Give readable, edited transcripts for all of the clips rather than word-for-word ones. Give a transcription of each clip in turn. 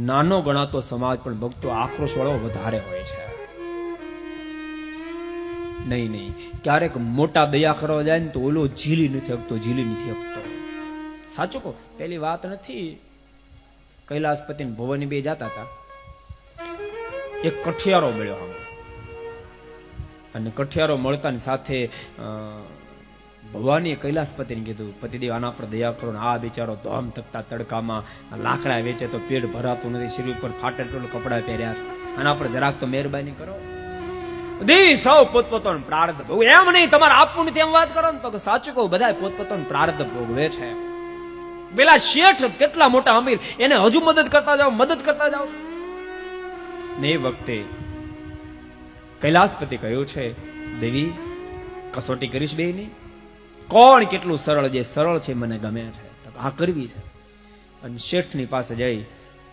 નાનો ગણાતો સમાજ પણ ભક્તો આક્રોશ વાળો વધારે હોય છે. નહીં, ક્યારેક મોટા દયા કરવા જાય ને તો ઓલો ઝીલી નથી શકતો. સાચું કહો, પેલી વાત નથી. કૈલાસપતિ ને ભવાની બે જાતા હતા, એક કઠિયારો મળ્યો હવે, અને કઠિયારો મળતાની સાથે ભવાની કૈલાસપતિને કીધું, પતિદેવ આના પર દયા કરો ને, આ બિચારો તો આમ તકતા તડકામાં લાકડા વેચે તો પેટ ભરાતું નથી, શરીર ઉપર ફાટેલું કપડા પહેર્યા છે, આના પર જરાક તો મહેરબાની કરો. દેવી સૌ પોતપોતાનું પ્રારબ્ધ ભોગવે. એમ નહીં તમારે આપવું નથી એમ વાત કરો ને તો સાચું કહું, બધા પોતપોતાનું પ્રારબ્ધ ભોગવે છે. પેલા શેઠ કેટલા મોટા અમીર, એને હજુ મદદ કરતા જાઓ. ને એ વખતે કૈલાસપતિ કહ્યું છે, દેવી કસોટી કરીશ બે ની, કોણ કેટલું સરળ, જે સરળ છે મને ગમે છે, આ કરવી છે. અને શેઠની પાસે જઈ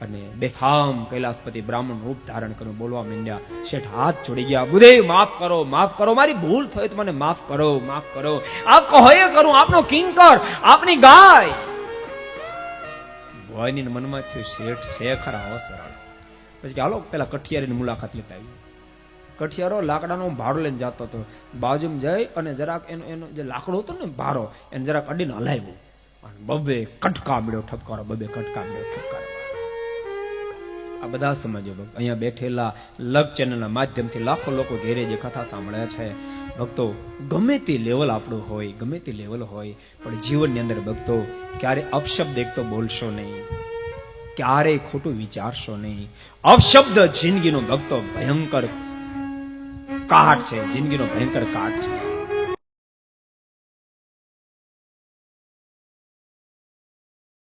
અને બેફામ કૈલાસપતિ બ્રાહ્મણ રૂપ ધારણ કર્યું, બોલવા માંડ્યા. શેઠ હાથ છોડી ગયા, બુદેવ માફ કરો, મારી ભૂલ થઈ તો મને માફ કરો. આપ કહો એ કરું, આપનો કિંકર, આપની ગાય. ભવાની મનમાં થયું, શેઠ છે ખરા હો સરળ. પછી હાલો પેલા કઠિયારીની મુલાકાત લેતા આવી. કઠિયારો લાકડાનો ભાડો લઈને જતો હતો, બાજુમાં જઈ અને જરાક એનો જે લાકડો હતો ને ભારો, એને જરાક અડીને હલાવ્યું, અને બબે કટકા મળ્યો ઠપકારો. આ બધા સમજો અહીંયા બેઠેલા લવ ચેનલના માધ્યમથી લાખો લોકો ઘેરે જે કથા સાંભળ્યા છે, ભક્તો ગમે તે લેવલ આપણું હોય, પણ જીવનની અંદર ભક્તો ક્યારે અપશબ્દ એક તો બોલશો નહીં, ક્યારેય ખોટું વિચારશો નહીં. અપશબ્દ જિંદગીનો ભક્તો ભયંકર કાટ છે,